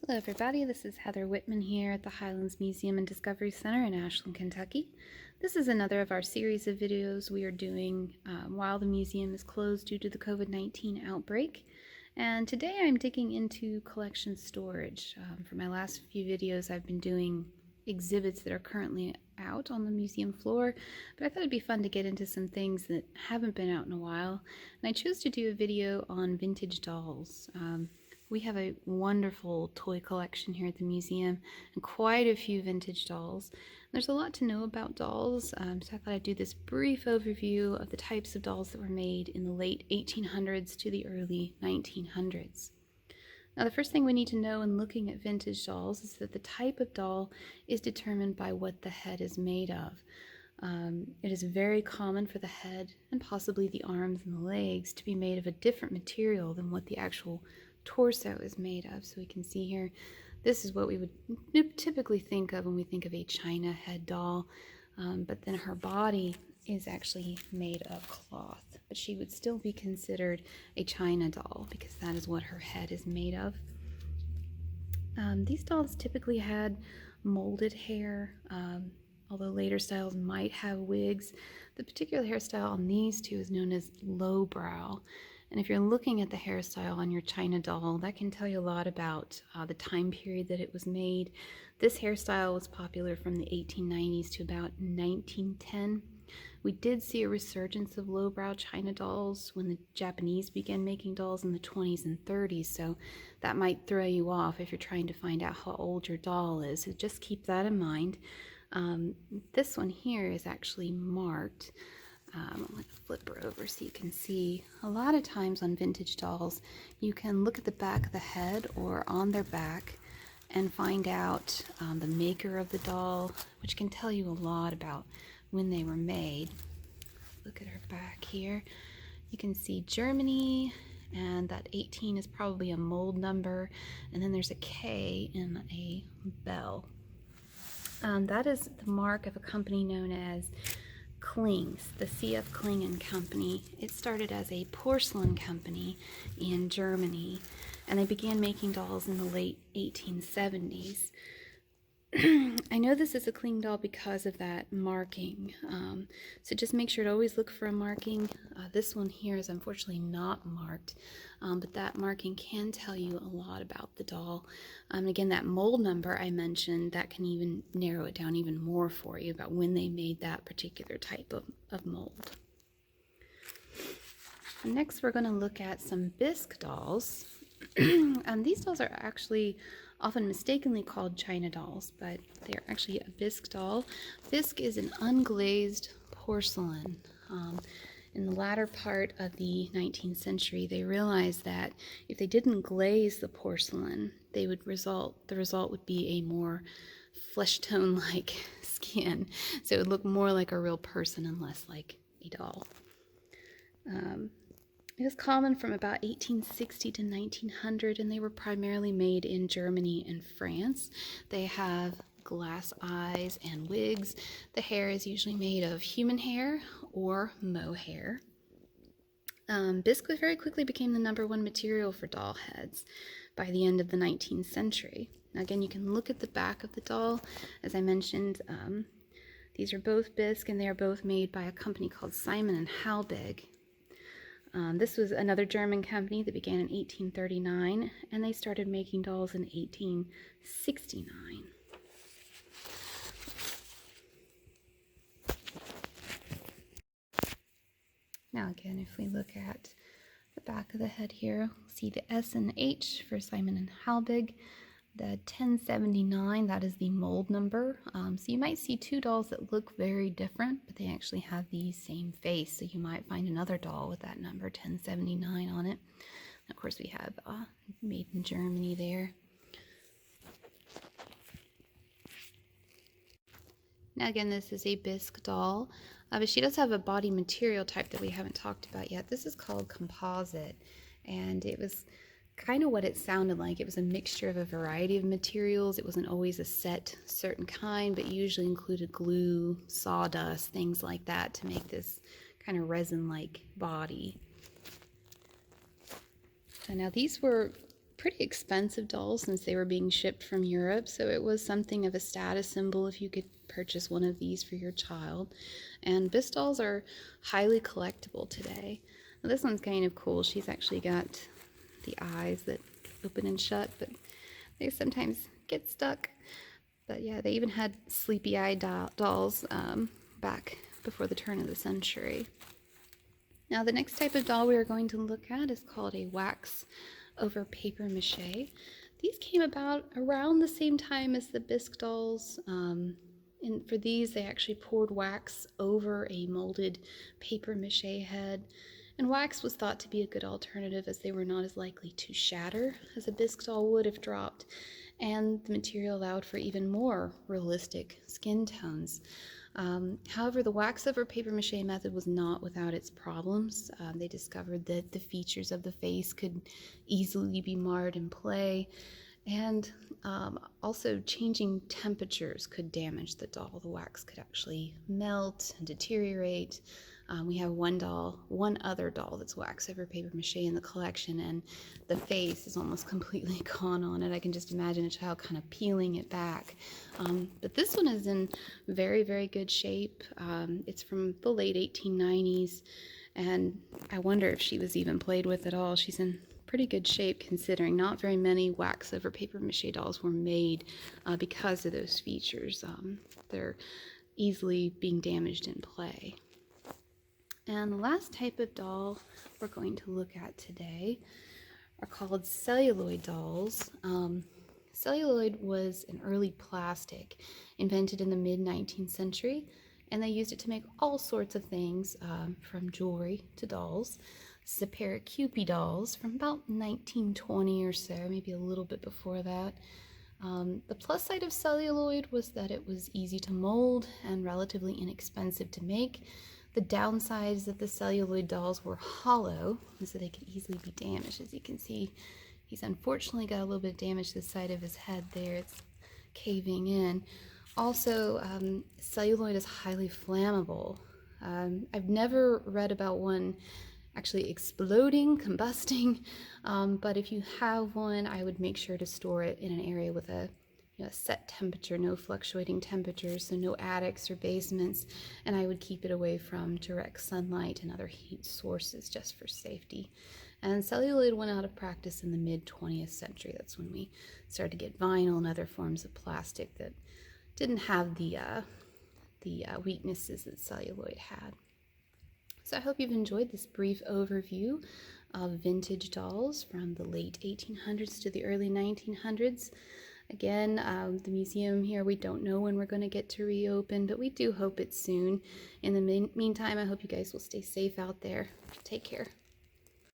Hello everybody, this is Heather Whitman here at the Highlands Museum and Discovery Center in Ashland, Kentucky. This is another of our series of videos we are doing while the museum is closed due to the COVID-19 outbreak. And today I'm digging into collection storage. For my last few videos I've been doing exhibits that are currently out on the museum floor, but I thought it'd be fun to get into some things that haven't been out in a while. And I chose to do a video on vintage dolls. We have a wonderful toy collection here at the museum and quite a few vintage dolls. There's a lot to know about dolls, so I thought I'd do this brief overview of the types of dolls that were made in the late 1800s to the early 1900s. Now, the first thing we need to know in looking at vintage dolls is that the type of doll is determined by what the head is made of. It is very common for the head and possibly the arms and the legs to be made of a different material than what the actual torso is made of. So we can see here, this is what we would typically think of when we think of a China head doll, but then her body is actually made of cloth, but she would still be considered a China doll because that is what her head is made of. These dolls typically had molded hair, although later styles might have wigs. The particular hairstyle on these two is known as lowbrow. And if you're looking at the hairstyle on your China doll, that can tell you a lot about the time period that it was made. This hairstyle was popular from the 1890s to about 1910. We did see a resurgence of lowbrow China dolls when the Japanese began making dolls in the 20s and 30s, so that might throw you off if you're trying to find out how old your doll is. So just keep that in mind. This one here is actually marked. I'm going to flip her over so you can see. A lot of times on vintage dolls, you can look at the back of the head or on their back and find out the maker of the doll, which can tell you a lot about when they were made. Look at her back here. You can see Germany, and that 18 is probably a mold number, and then there's a K in a bell. That is the mark of a company known as Klings, the C.F. Kling and Company. It started as a porcelain company in Germany, and they began making dolls in the late 1870s. I know this is a Kling doll because of that marking, so just make sure to always look for a marking. This one here is unfortunately not marked, but that marking can tell you a lot about the doll. Again, that mold number I mentioned, that can even narrow it down even more for you about when they made that particular type of mold. Next, we're going to look at some Bisque dolls. These dolls are actually often mistakenly called China dolls, but they're actually a Bisque doll. Bisque is an unglazed porcelain. In the latter part of the 19th century, they realized that if they didn't glaze the porcelain, the result would be a more flesh tone-like skin. So it would look more like a real person and less like a doll. It was common from about 1860 to 1900, and they were primarily made in Germany and France. They have glass eyes and wigs. The hair is usually made of human hair or mohair. Bisque very quickly became the #1 material for doll heads by the end of the 19th century. Now again, you can look at the back of the doll. As I mentioned, these are both Bisque, and they are both made by a company called Simon and Halbig. This was another German company that began in 1839, and they started making dolls in 1869. Now again, if we look at the back of the head here, we'll see the S and H for Simon and Halbig. The 1079, that is the mold number. So you might see two dolls that look very different, but they actually have the same face. So you might find another doll with that number 1079 on it. And of course, we have made in Germany there. Now again, this is a Bisque doll, but she does have a body material type that we haven't talked about yet. This is called composite, and it was kind of what it sounded like. It was a mixture of a variety of materials. It wasn't always a set certain kind, but usually included glue, sawdust, things like that to make this kind of resin-like body. So now these were pretty expensive dolls since they were being shipped from Europe, so it was something of a status symbol if you could purchase one of these for your child. And Bisque dolls are highly collectible today. Now, this one's kind of cool. She's actually got the eyes that open and shut, but they sometimes get stuck. But yeah, they even had sleepy-eyed dolls back before the turn of the century. Now, the next type of doll we are going to look at is called a wax over paper mache. These came about around the same time as the Bisque dolls. And for these, they actually poured wax over a molded paper mache head. And wax was thought to be a good alternative as they were not as likely to shatter as a Bisque doll would if dropped. And the material allowed for even more realistic skin tones. However, the wax over paper mache method was not without its problems. They discovered that the features of the face could easily be marred in play, and also changing temperatures could damage the doll. The wax could actually melt and deteriorate. We have one other doll that's wax over paper mache in the collection, and the face is almost completely gone on it. I can just imagine a child kind of peeling it back. But this one is in very, very good shape. It's from the late 1890s, and I wonder if she was even played with at all. She's in pretty good shape considering not very many wax over paper mache dolls were made because of those features. They're easily being damaged in play. And the last type of doll we're going to look at today are called celluloid dolls. Celluloid was an early plastic invented in the mid-19th century, and they used it to make all sorts of things, from jewelry to dolls. This is a pair of Kewpie dolls from about 1920 or so, maybe a little bit before that. The plus side of celluloid was that it was easy to mold and relatively inexpensive to make. The downside is that the celluloid dolls were hollow, so they could easily be damaged. As you can see, he's unfortunately got a little bit of damage to the side of his head there. It's caving in. Also, celluloid is highly flammable. I've never read about one actually exploding, combusting, but if you have one, I would make sure to store it in an area with a set temperature, no fluctuating temperatures, so no attics or basements, and I would keep it away from direct sunlight and other heat sources just for safety. And celluloid went out of practice in the mid-20th century. That's when we started to get vinyl and other forms of plastic that didn't have the weaknesses that celluloid had. So I hope you've enjoyed this brief overview of vintage dolls from the late 1800s to the early 1900s. Again, the museum here, we don't know when we're going to get to reopen, but we do hope it's soon. In the meantime, I hope you guys will stay safe out there. Take care.